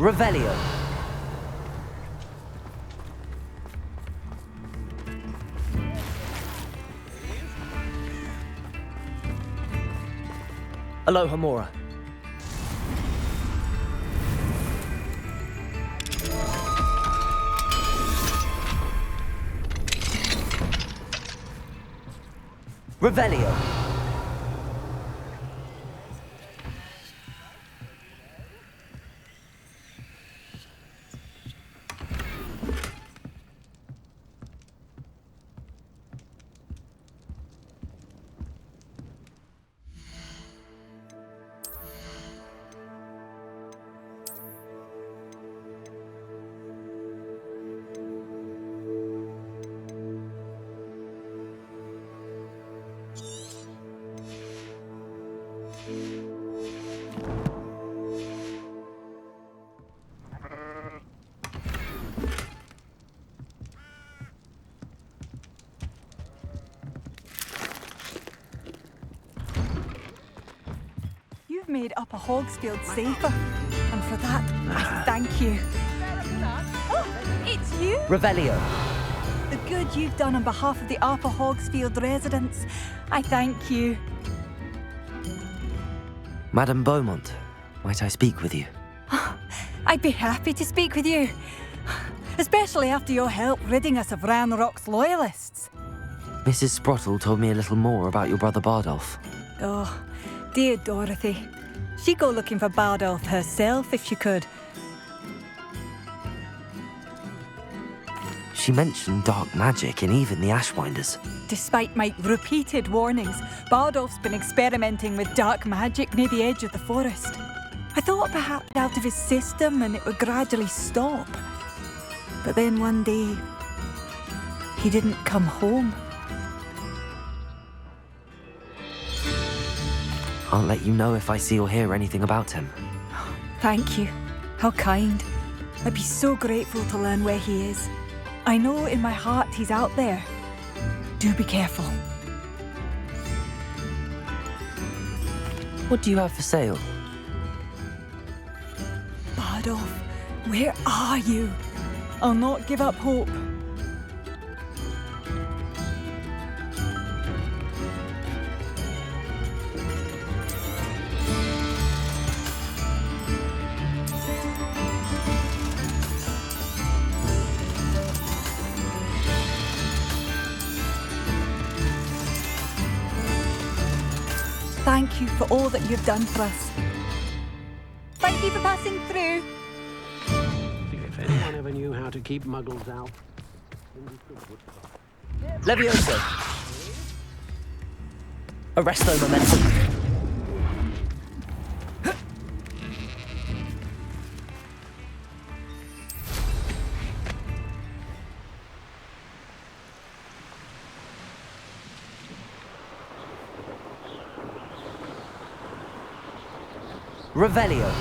Revelio. Alohomora. Revelio. You've made Upper Hogsfield safer, and for that, I thank you. Oh, it's you? Revelio. The good you've done on behalf of the Upper Hogsfield residents, I thank you. Madame Beaumont, might I speak with you? I'd be happy to speak with you, especially after your help ridding us of Ranrock's loyalists. Mrs. Sprottle told me a little more about your brother Bardolph. Oh, dear Dorothy. She'd go looking for Bardolph herself if she could. She mentioned dark magic and even the Ashwinders. Despite my repeated warnings, Bardolph's been experimenting with dark magic near the edge of the forest. I thought perhaps out of his system and it would gradually stop. But then one day, he didn't come home. I'll let you know if I see or hear anything about him. Thank you. How kind. I'd be so grateful to learn where he is. I know in my heart he's out there. Do be careful. What do you have for sale? Bardolph, where are you? I'll not give up hope. Thank you for all that you've done for us. Thank you for passing through. If anyone ever knew how to keep muggles out. Levioso. Arresto momentum. Revelio.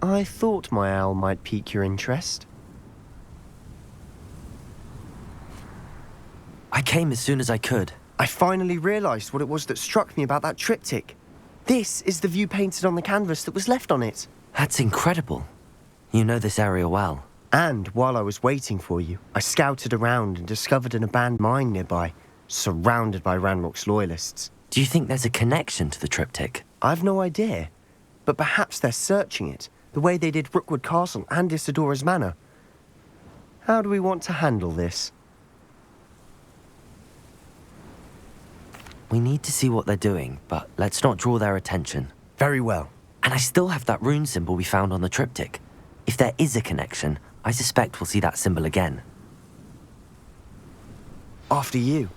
I thought my owl might pique your interest. I came as soon as I could. I finally realised what it was that struck me about that triptych. This is the view painted on the canvas that was left on it. That's incredible. You know this area well. And while I was waiting for you, I scouted around and discovered an abandoned mine nearby, surrounded by Ranrock's loyalists. Do you think there's a connection to the triptych? I've no idea, but perhaps they're searching it, the way they did Rookwood Castle and Isidora's Manor. How do we want to handle this? We need to see what they're doing, but let's not draw their attention. Very well. And I still have that rune symbol we found on the triptych. If there is a connection, I suspect we'll see that symbol again. After you.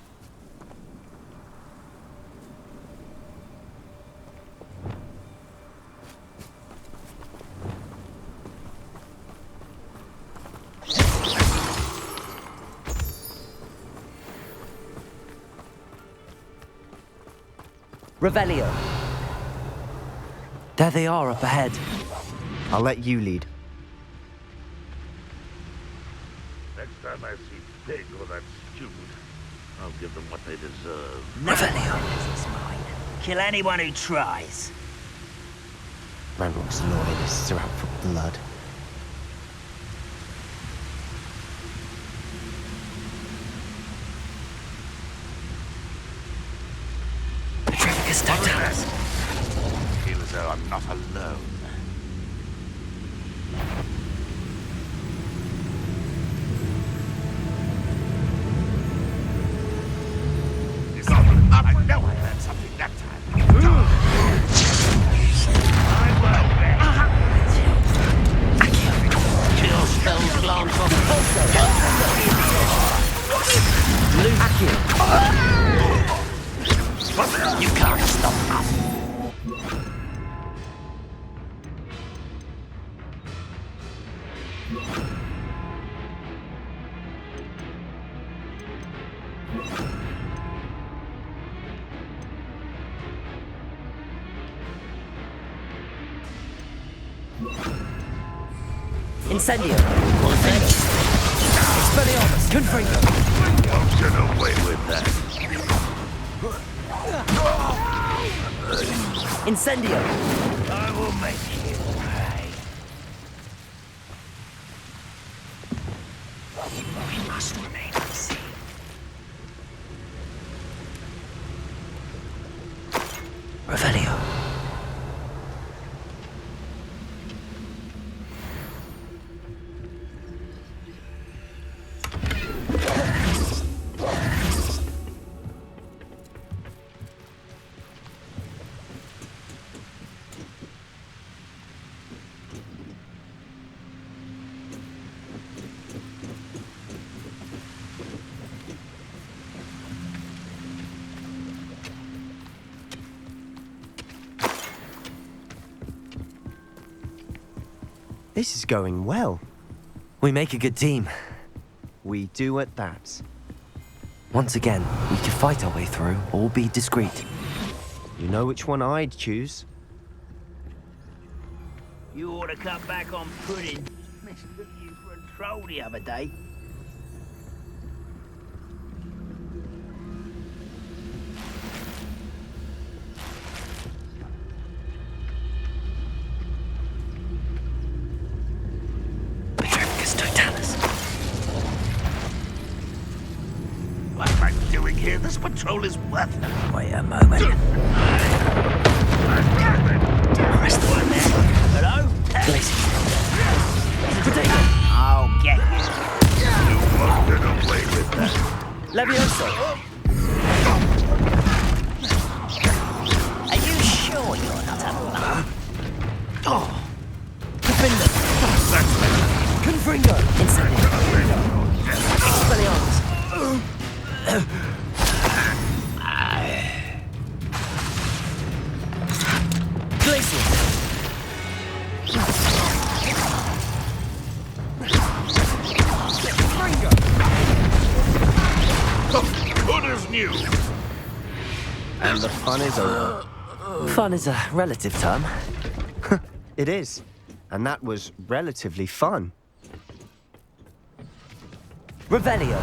Revelio. There they are up ahead. I'll let you lead. Next time I see Pig or that student, I'll give them what they deserve. Revelio. It's mine. Kill anyone who tries. Ranrock's loyalists are out for blood. Petrificus Totalis. Feel as though I'm not alone. I know I heard something that time. Kill spells glance off. You can't stop us. Incendio. Expelliarmus. Confringo. Won't get away with that. Incendio. I will make you pay. We must remain unseen. Revelio. This is going well. We make a good team. We do at that. Once again, we can fight our way through or be discreet. You know which one I'd choose? You ought to cut back on pudding. Mistook you for a troll the other day. Petrificus Totalis. What am I doing here? This patrol is worthless. Wait a moment. Press the one there. Hello? Potato. I'll get you. You won't get away with that. Levioso. Are you sure you're not a bum? Oh. Defender. Confringo. Incendio. Expelliarmus. Glacier. Good as new. And the fun is over. Fun is a relative term. It is. And that was relatively fun. Revelio.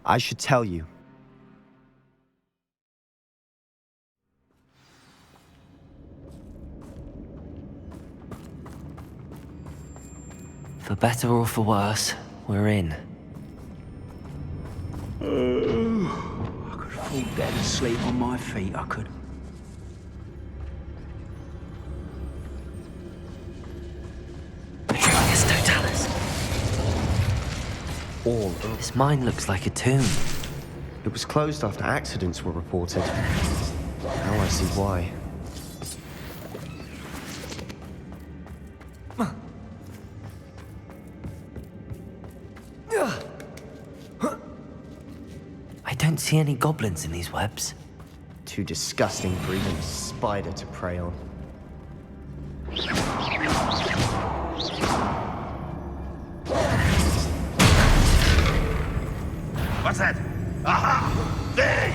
I should tell you. For better or for worse, we're in. I could fall dead asleep on my feet, I could. Petrificus Totalis. All over. This mine looks like a tomb. It was closed after accidents were reported. How Now I see why. I don't see any goblins in these webs. Too disgusting for even a spider to prey on. What's that? Aha! There!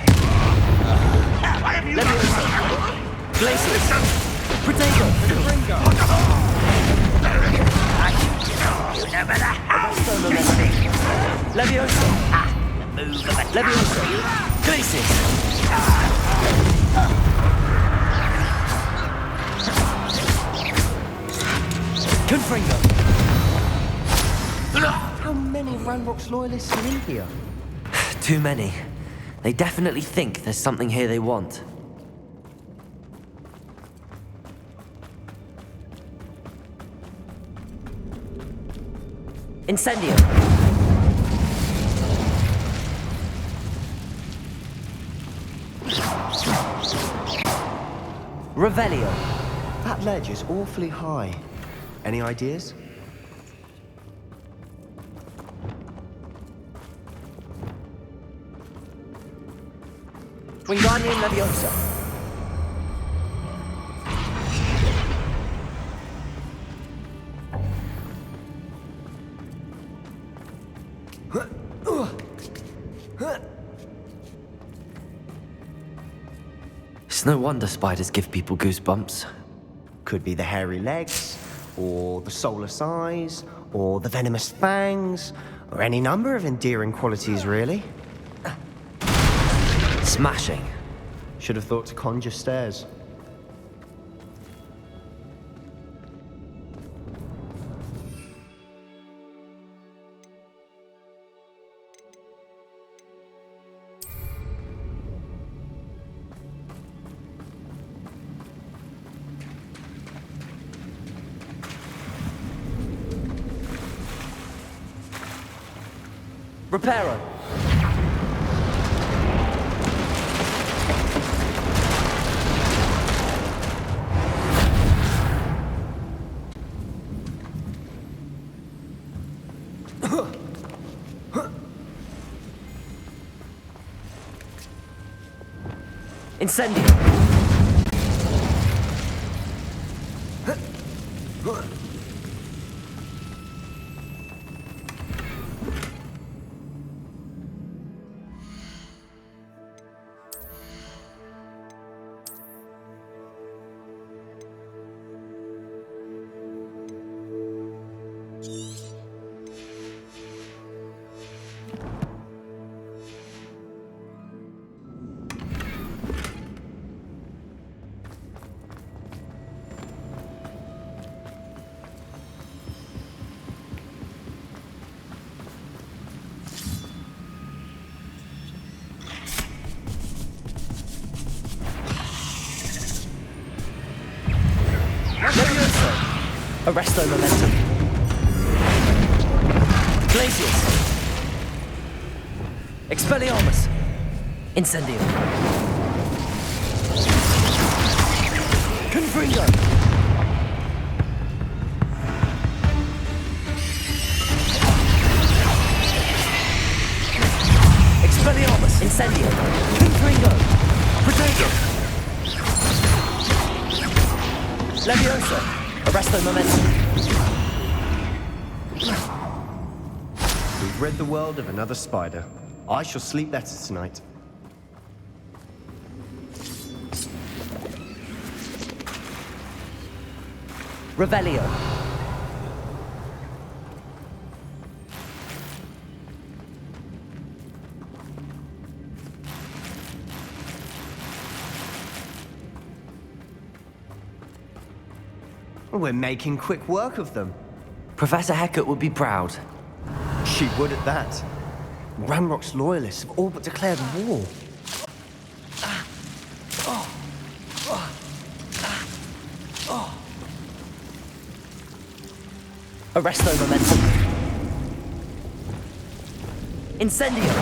Why have you Glaciers! Potato! Levioso! Levioso! Glaciers! Confringo! How many Ranrock's loyalists are in here? Too many. They definitely think there's something here they want. Incendio! Revelio! That ledge is awfully high. Any ideas? Wingardium Leviosa! It's no wonder spiders give people goosebumps. Could be the hairy legs, or the soulless eyes, or the venomous fangs, or any number of endearing qualities, really. Smashing. Should have thought to conjure stairs. Reparo! Incendio! Arresto momentum. Glaciers. Expelliarmus. Incendio. Confringo. Expelliarmus. Incendio. Confringo. Potato. Leviosa. Arresto momentum. We've rid the world of another spider. I shall sleep better tonight. Revelio. We're making quick work of them. Professor Hecat would be proud. She would at that. Ranrock's loyalists have all but declared war. Arresto momentum. Incendio.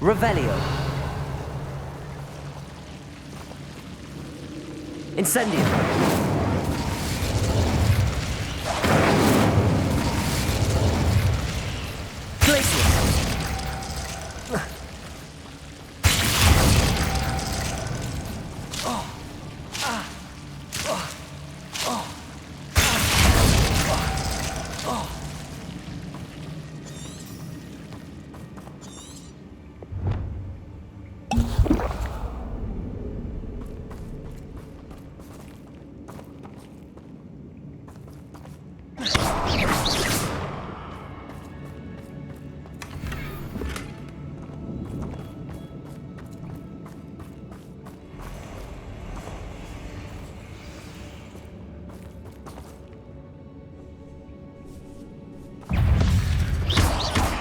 Revelio. Incendio. Glacius.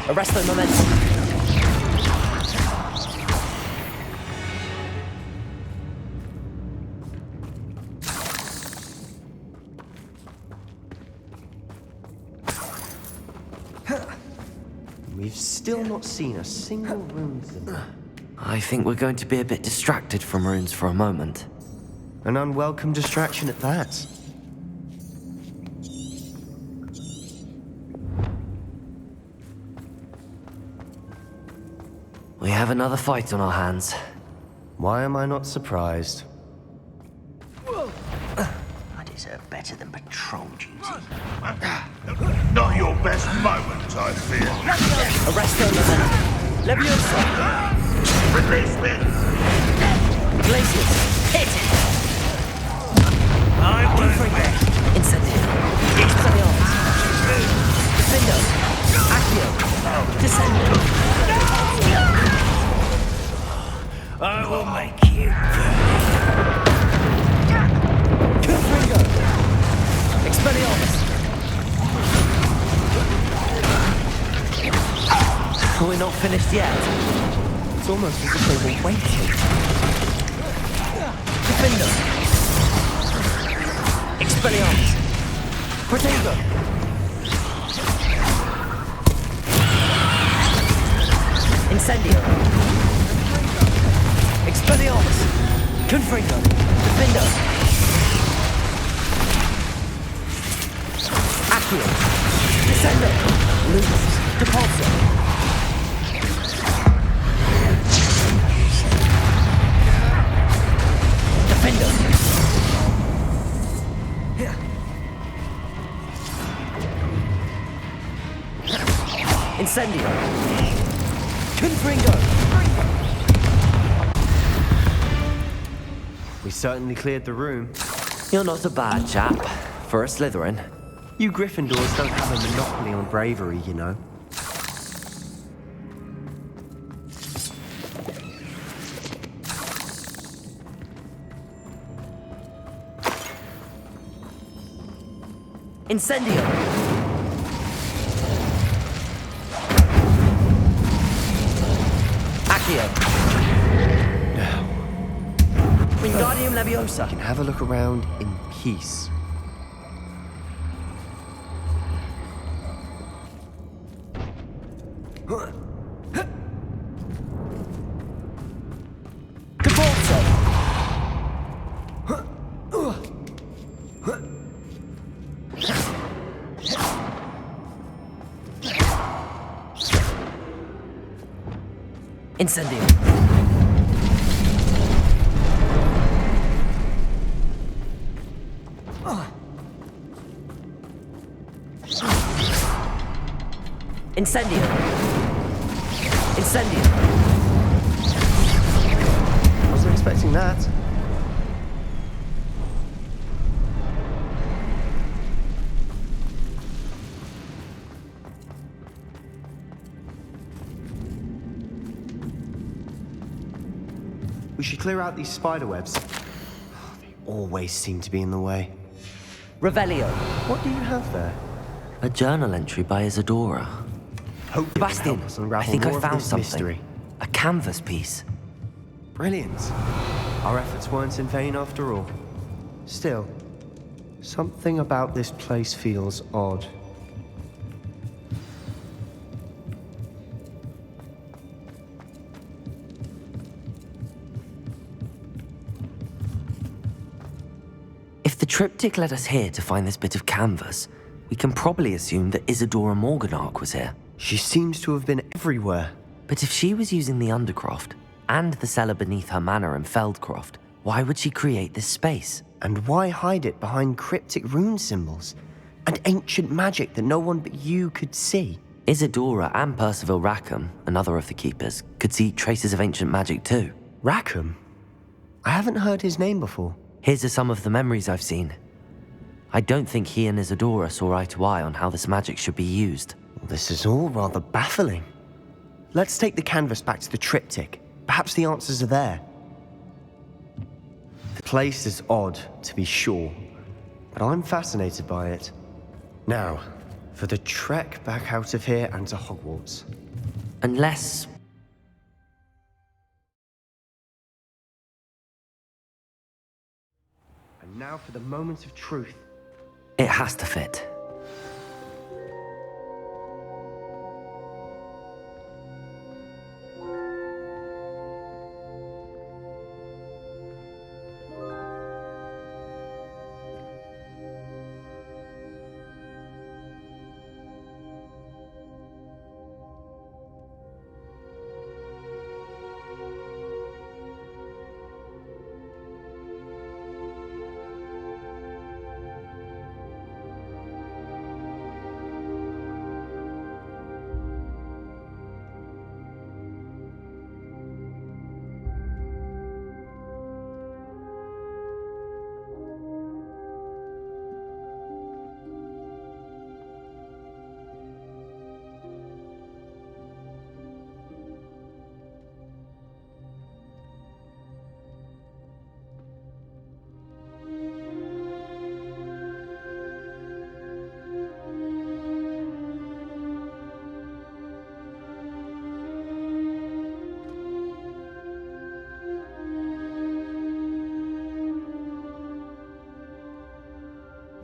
Arresto momentum. We've still not seen a single rune symbol. I think we're going to be a bit distracted from runes for a moment. An unwelcome distraction at that. We have another fight on our hands. Why am I not surprised? I deserve better than patrol duty. Not your best moment, I fear. Arresto momentum. Leviosa. Release me! Glacius. Hit it. I won't Confringo. Incendio. Expelliarmus. Defendo. Accio. Descendo. I will make you. Confringo. Expelliarmus. We're not finished yet. It's almost as if they were waiting. Defendo. Expelliarmus. Protego. Incendio. Expelliarmus. Confringo. Defendo. Accio. Descendo. Lumos. Depulso. Defendo. Incendio. Confringo. We certainly cleared the room. You're not a bad chap for a Slytherin. You Gryffindors don't have a monopoly on bravery, you know. Incendio. Accio. Wingardium Leviosa. We can have a look around in peace. Depulso. Incendio. Incendio. Incendio. Wasn't expecting that. We should clear out these spider webs. They always seem to be in the way. Revelio. What do you have there? A journal entry by Isadora. Hope it will Sebastian, help us I unravel think more I of found this something. mystery. A canvas piece. Brilliant. Our efforts weren't in vain after all. Still, something about this place feels odd. triptych led us here to find this bit of canvas, we can probably assume that Isadora Morganach was here. She seems to have been everywhere. But if she was using the Undercroft and the cellar beneath her manor in Feldcroft, why would she create this space? And why hide it behind cryptic rune symbols and ancient magic that no one but you could see? Isadora and Percival Rackham, another of the keepers, could see traces of ancient magic too. Rackham? I haven't heard his name before. Here's are some of the memories I've seen. I don't think he and Isadora saw eye to eye on how this magic should be used. This is all rather baffling. Let's take the canvas back to the triptych. Perhaps the answers are there. The place is odd, to be sure, but I'm fascinated by it. Now, for the trek back out of here and to Hogwarts. Unless... And now for the moment of truth. it has to fit.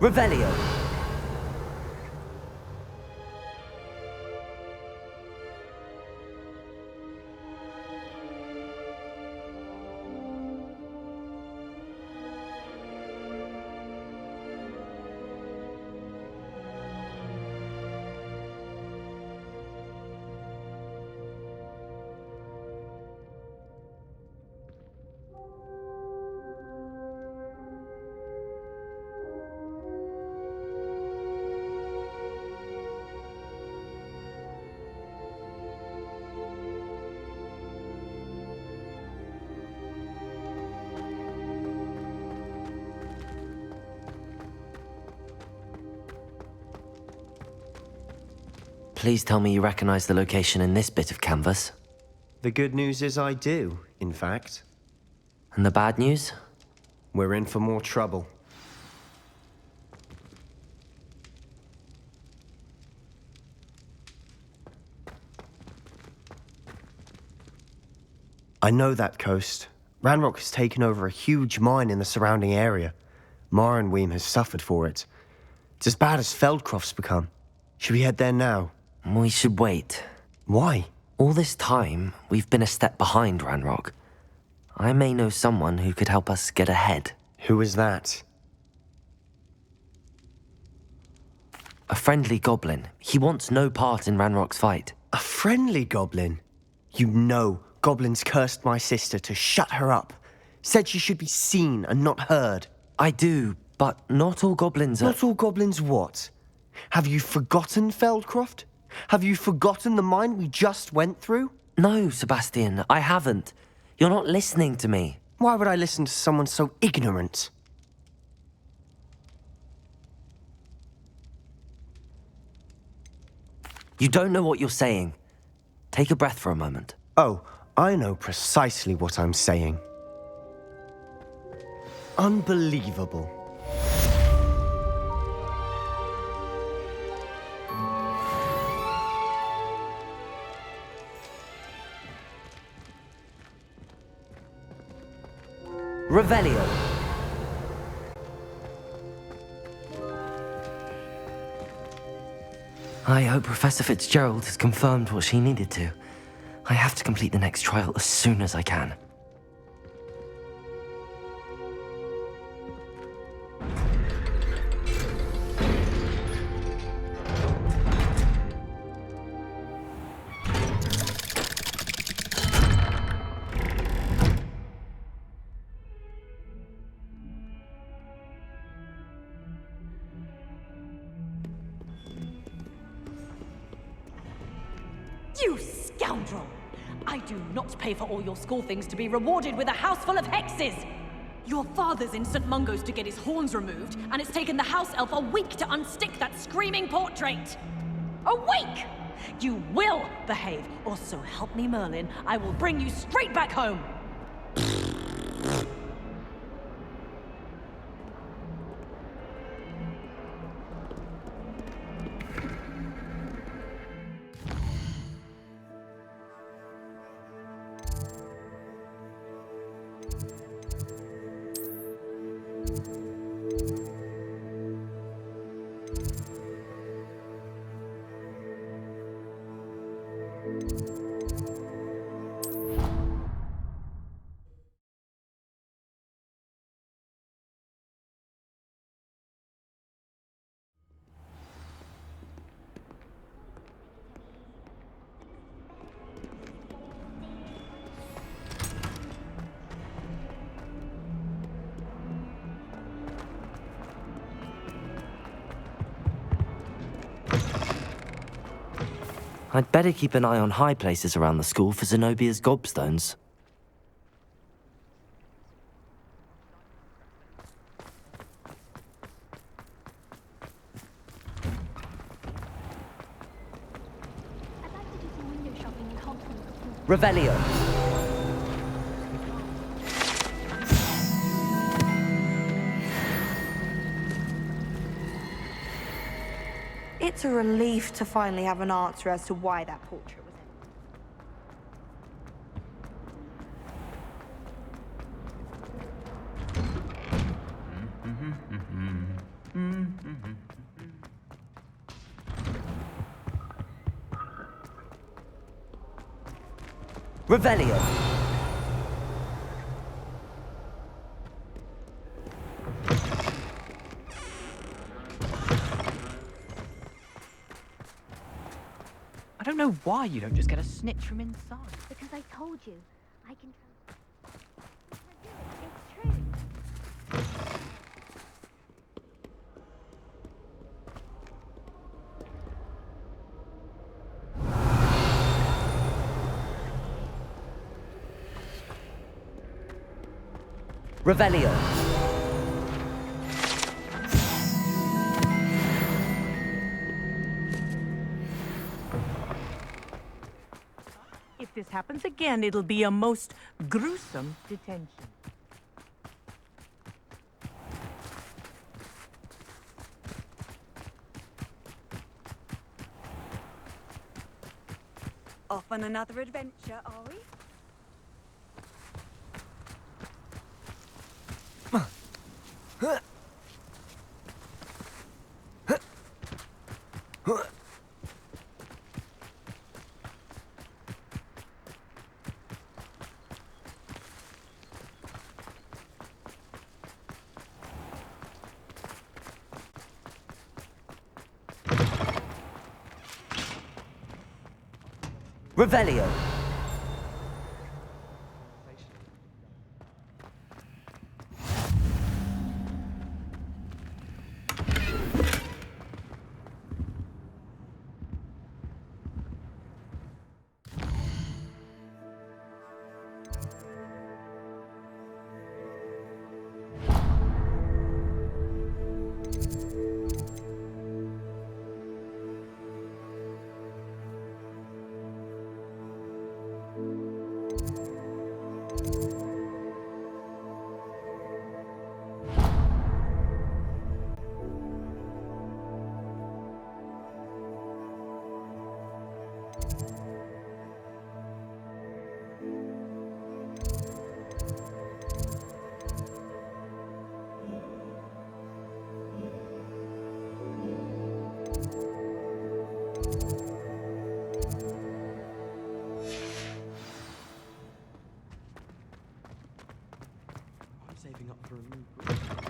Revelio. Please tell me you recognize the location in this bit of canvas. The good news is I do, in fact. And the bad news? We're in for more trouble. I know that coast. Ranrock has taken over a huge mine in the surrounding area. Marrenweem has suffered for it. It's as bad as Feldcroft's become. Should we head there now? We should wait. Why? All this time, we've been a step behind Ranrock. I may know someone who could help us get ahead. Who is that? A friendly goblin. He wants no part in Ranrock's fight. A friendly goblin? You know, goblins cursed my sister to shut her up. Said she should be seen and not heard. I do, but not all goblins are... Not all goblins what? Have you forgotten Feldcroft? Have you forgotten the mine we just went through? No, Sebastian, I haven't. You're not listening to me. Why would I listen to someone so ignorant? You don't know what you're saying. Take a breath for a moment. Oh, I know precisely what I'm saying. Unbelievable. Revelio. I hope Professor Fitzgerald has confirmed what she needed to. I have to complete the next trial as soon as I can. You scoundrel! I do not pay for all your school things to be rewarded with a house full of hexes! Your father's in St. Mungo's to get his horns removed, and it's taken the house elf a week to unstick that screaming portrait! A week! You will behave, or so help me Merlin, I will bring you straight back home! I'd better keep an eye on high places around the school for Zenobia's gobstones. I'd like to do some window shopping in Hogwarts. Revelio! It's a relief to finally have an answer as to why that portrait was Revelio! I don't know why you don't just get a snitch from inside. Because I told you, I can It's true. Revelio! If this happens again, it'll be a most gruesome detention. Off on another adventure, are we? Revelio! Saving up for a new book.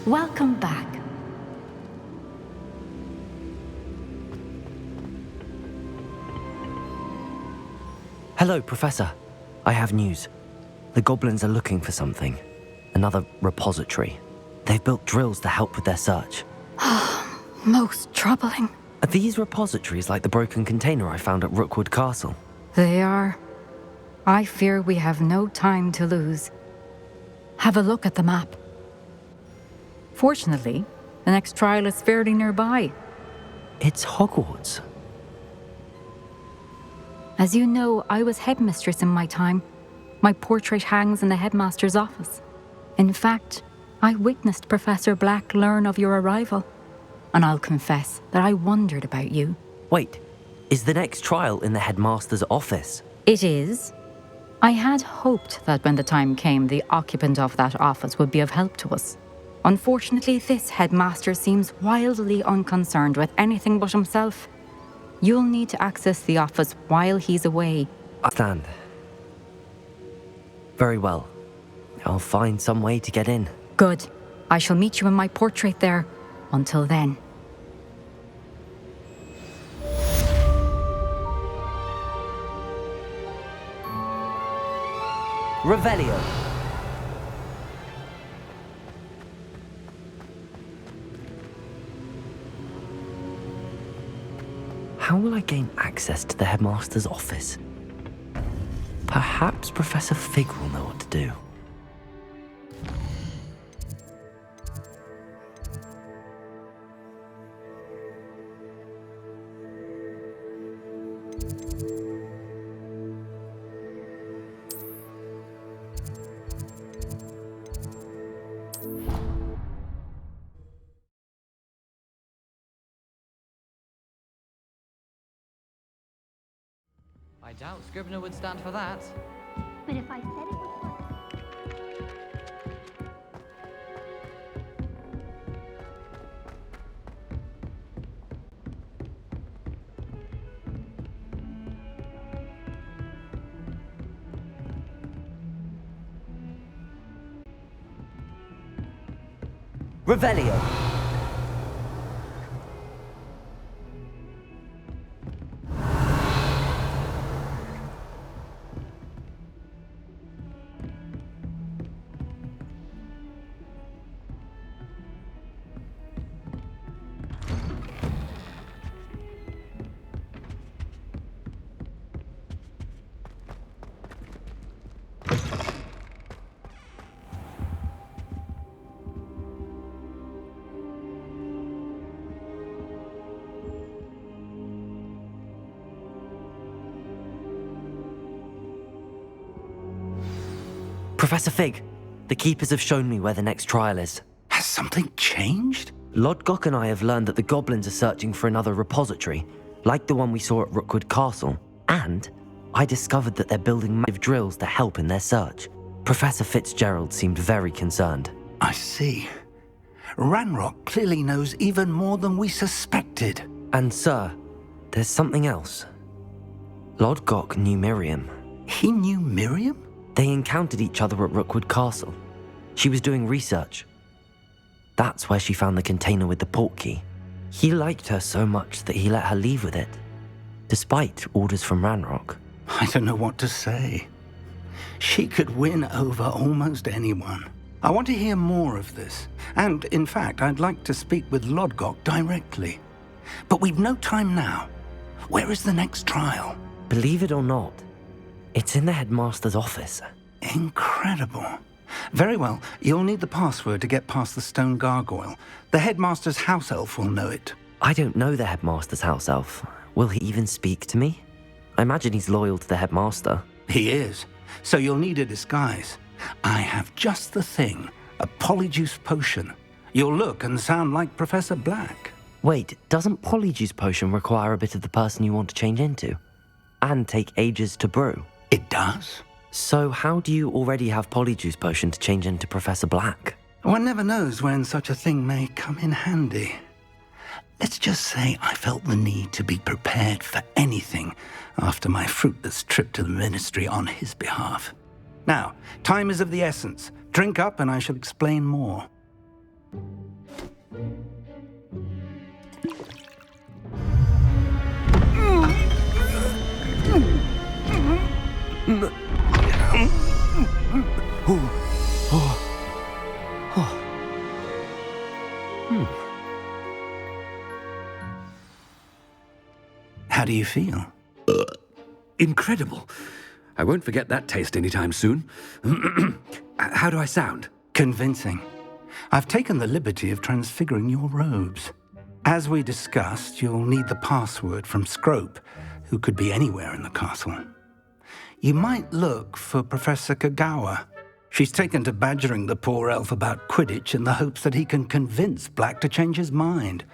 Welcome back. Hello, Professor. I have news. The goblins are looking for something. Another repository. They've built drills to help with their search. Most troubling. Are these repositories like the broken container I found at Rookwood Castle? They are. I fear we have no time to lose. Have a look at the map. Fortunately, the next trial is fairly nearby. It's Hogwarts. As you know, I was headmistress in my time. My portrait hangs in the headmaster's office. In fact, I witnessed Professor Black learn of your arrival. And I'll confess that I wondered about you. Wait, is the next trial in the headmaster's office? It is. I had hoped that when the time came, the occupant of that office would be of help to us. Unfortunately, this headmaster seems wildly unconcerned with anything but himself. You'll need to access the office while he's away. I understand. Very well. I'll find some way to get in. Good. I shall meet you in my portrait there. Until then. Revelio. How will I gain access to the headmaster's office? Perhaps Professor Fig will know what to do. I doubt Scrivener would stand for that. But if I said it was... Revelio. Professor Fig, the Keepers have shown me where the next trial is. Has something changed? Lodgok and I have learned that the goblins are searching for another repository, like the one we saw at Rookwood Castle. And I discovered that they're building massive drills to help in their search. Professor Fitzgerald seemed very concerned. I see. Ranrock clearly knows even more than we suspected. And sir, there's something else. Lodgok knew Miriam. He knew Miriam? They encountered each other at Rookwood Castle. She was doing research. That's where she found the container with the portkey. He liked her so much that he let her leave with it, despite orders from Ranrock. I don't know what to say. She could win over almost anyone. I want to hear more of this. And, in fact, I'd like to speak with Lodgok directly. But we've no time now. Where is the next trial? Believe it or not, it's in the headmaster's office. Incredible. Very well, you'll need the password to get past the stone gargoyle. The headmaster's house elf will know it. I don't know the headmaster's house elf. Will he even speak to me? I imagine he's loyal to the headmaster. He is. So you'll need a disguise. I have just the thing. A polyjuice potion. You'll look and sound like Professor Black. Wait, doesn't polyjuice potion require a bit of the person you want to change into? And take ages to brew? It does. So how do you already have polyjuice potion to change into Professor Black? One never knows when such a thing may come in handy. Let's just say I felt the need to be prepared for anything after my fruitless trip to the ministry on his behalf. Now, time is of the essence. Drink up and I shall explain more. How do you feel? Incredible. I won't forget that taste anytime soon. How do I sound? Convincing. I've taken the liberty of transfiguring your robes. As we discussed, you'll need the password from Scrope, who could be anywhere in the castle. You might look for Professor Kagawa. She's taken to badgering the poor elf about Quidditch in the hopes that he can convince Black to change his mind.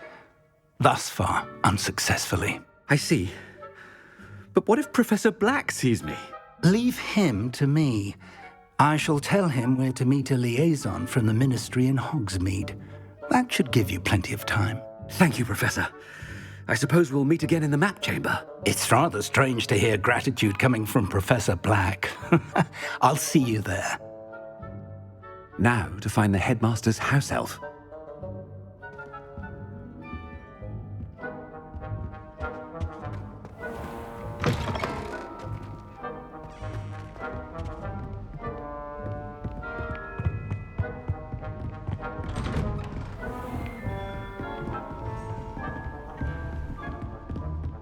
Thus far, unsuccessfully. I see. But what if Professor Black sees me? Leave him to me. I shall tell him where to meet a liaison from the Ministry in Hogsmeade. That should give you plenty of time. Thank you, Professor. I suppose we'll meet again in the map chamber. It's rather strange to hear gratitude coming from Professor Black. I'll see you there. Now to find the headmaster's house elf.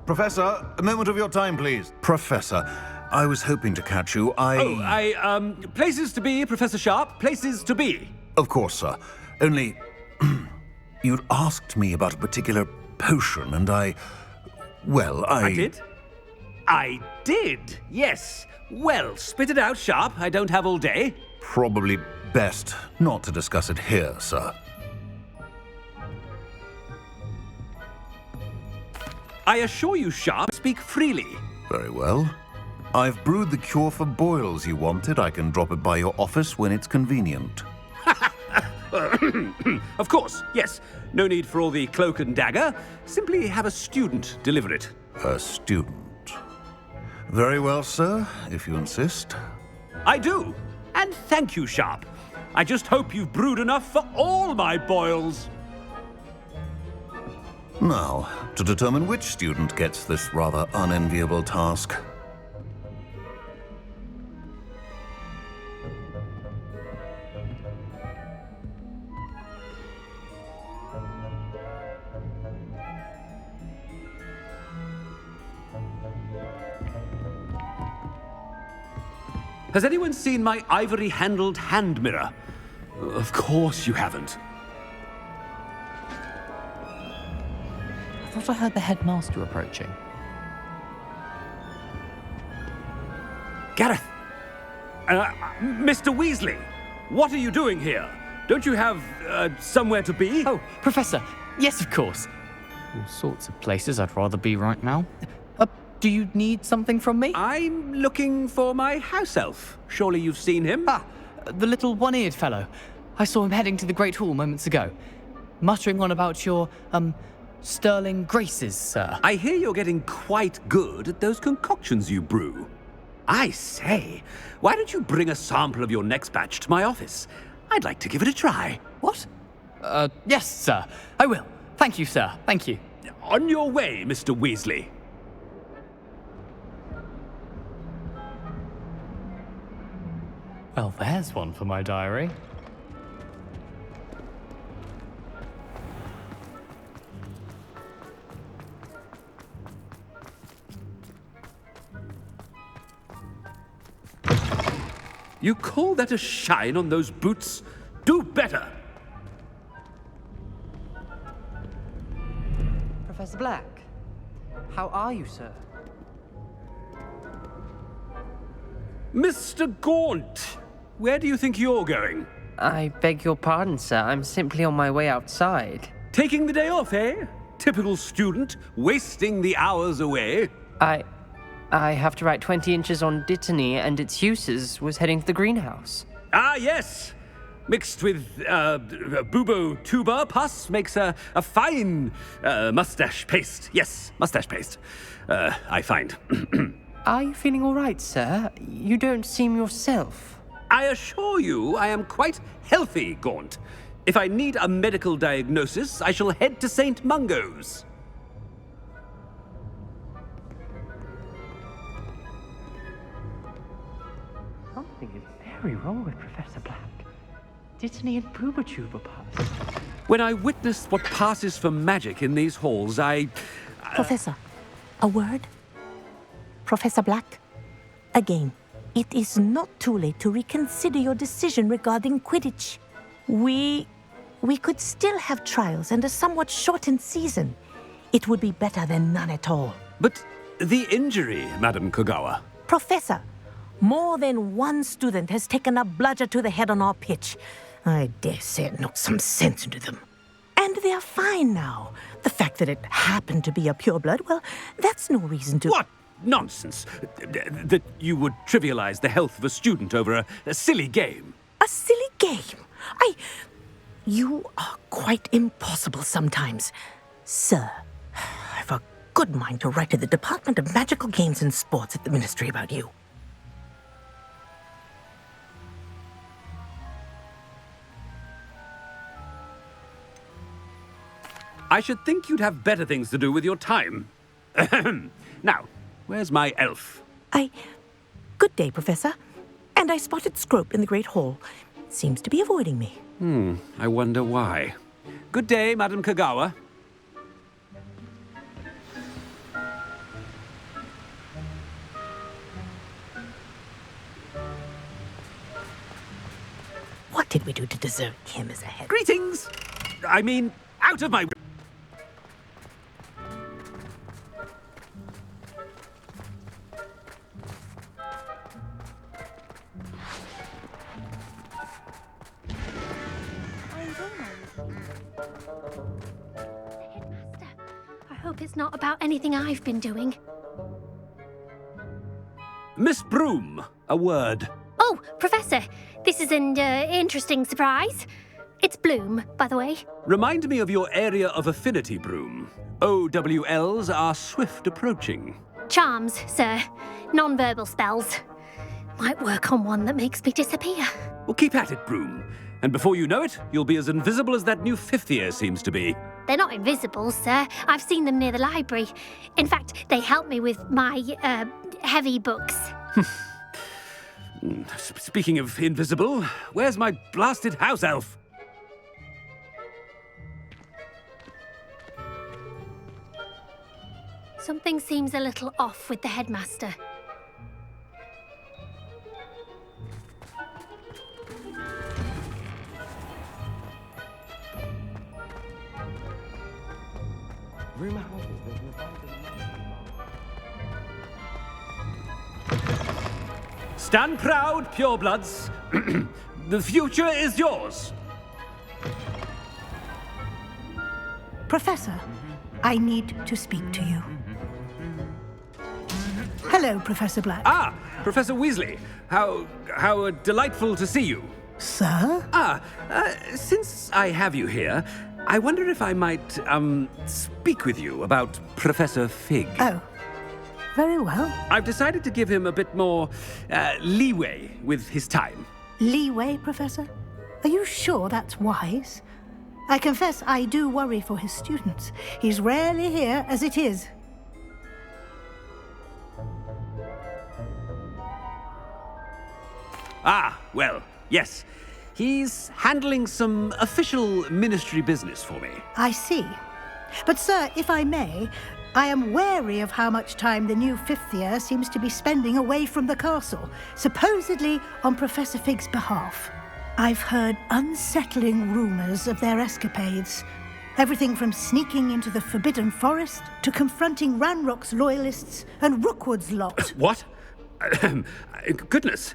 Professor, a moment of your time, please. Professor, I was hoping to catch you. Places to be, Professor Sharp. Places to be. Of course, sir. Only, you'd asked me about a particular potion, and I did? I did, yes. Well, spit it out, Sharp. I don't have all day. Probably best not to discuss it here, sir. I assure you, Sharp, speak freely. Very well. I've brewed the cure for boils you wanted. I can drop it by your office when it's convenient. Of course, yes. No need for all the cloak and dagger. Simply have a student deliver it. A student. Very well, sir, if you insist. I do. And thank you, Sharp. I just hope you've brewed enough for all my boils. Now, to determine which student gets this rather unenviable task. Has anyone seen my ivory-handled hand mirror? Of course you haven't. I thought I heard the headmaster approaching. Gareth! Mr. Weasley! What are you doing here? Don't you have, somewhere to be? Oh, Professor! Yes, of course! All sorts of places I'd rather be right now. Do you need something from me? I'm looking for my house elf. Surely you've seen him? Ah, the little one-eared fellow. I saw him heading to the Great Hall moments ago, muttering on about your, sterling graces, sir. I hear you're getting quite good at those concoctions you brew. I say, why don't you bring a sample of your next batch to my office? I'd like to give it a try. What? Yes, sir. I will. Thank you, sir. Thank you. On your way, Mr. Weasley. Well, there's one for my diary. You call that a shine on those boots? Do better! Professor Black, how are you, sir? Mr. Gaunt, where do you think you're going? I beg your pardon, sir. I'm simply on my way outside. Taking the day off, eh? Typical student, wasting the hours away. I have to write 20 inches on Dittany and its uses. Was heading to the greenhouse. Ah, yes. Mixed with bubo tuber pus makes a fine mustache paste. Yes, mustache paste. I find. Are you feeling all right, sir? You don't seem yourself. I assure you I am quite healthy, Gaunt. If I need a medical diagnosis, I shall head to St. Mungo's. Something is very wrong with Professor Black. Dittany and Booba Chuba pass. When I witness what passes for magic in these halls, Professor, a word? Professor Black, again, it is not too late to reconsider your decision regarding Quidditch. We could still have trials and a somewhat shortened season. It would be better than none at all. But the injury, Madam Kogawa. Professor, more than one student has taken a bludger to the head on our pitch. I dare say it knocked some sense into them. And they're fine now. The fact that it happened to be a pureblood, well, that's no reason to... What nonsense! That you would trivialize the health of a student over a silly game. A silly game? You are quite impossible sometimes. Sir, I've a good mind to write to the Department of Magical Games and Sports at the Ministry about you. I should think you'd have better things to do with your time. Now, where's my elf? Good day, Professor. And I spotted Scrope in the Great Hall. Seems to be avoiding me. I wonder why. Good day, Madam Kogawa. What did we do to deserve him as a head? Greetings! I mean, out of my... I hope it's not about anything I've been doing. Miss Broom, a word. Oh, Professor, this is an interesting surprise. It's Bloom, by the way. Remind me of your area of affinity, Broom. OWLs are swift approaching. Charms, sir. Non-verbal spells. Might work on one that makes me disappear. Well, keep at it, Broom. And before you know it, you'll be as invisible as that new fifth year seems to be. They're not invisible, sir. I've seen them near the library. In fact, they help me with my, heavy books. Speaking of invisible, where's my blasted house elf? Something seems a little off with the headmaster. Stand proud, purebloods. The future is yours. Professor, I need to speak to you. Hello, Professor Black. Ah, Professor Weasley. How delightful to see you. Sir? Since I have you here, I wonder if I might, speak with you about Professor Fig. Oh, very well. I've decided to give him a bit more, leeway with his time. Leeway, Professor? Are you sure that's wise? I confess I do worry for his students. He's rarely here as it is. Ah, well, yes. He's handling some official ministry business for me. I see. But, sir, if I may, I am wary of how much time the new fifth year seems to be spending away from the castle, supposedly on Professor Fig's behalf. I've heard unsettling rumors of their escapades. Everything from sneaking into the Forbidden Forest to confronting Ranrock's loyalists and Rookwood's lot. What? Goodness.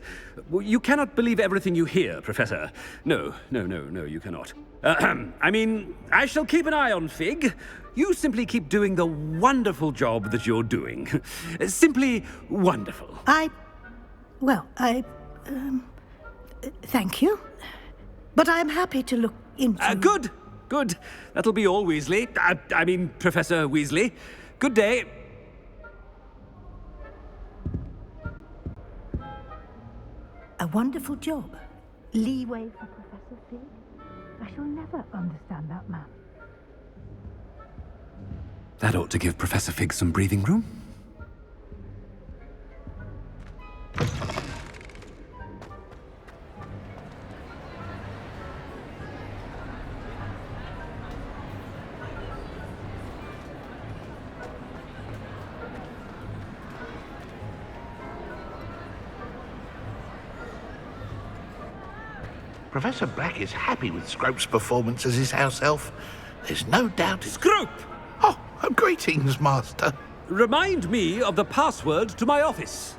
You cannot believe everything you hear, Professor. No, you cannot. I mean, I shall keep an eye on Fig. You simply keep doing the wonderful job that you're doing. Simply wonderful. Thank you. But I'm happy to look into... Good. That'll be all, Weasley. I mean, Professor Weasley. Good day. A wonderful job. Leeway for Professor Fig. I shall never understand that man. That ought to give Professor Fig some breathing room. Professor Black is happy with Scrope's performance as his house elf. There's no doubt it's... Scrope! Oh, greetings, Master. Remind me of the password to my office.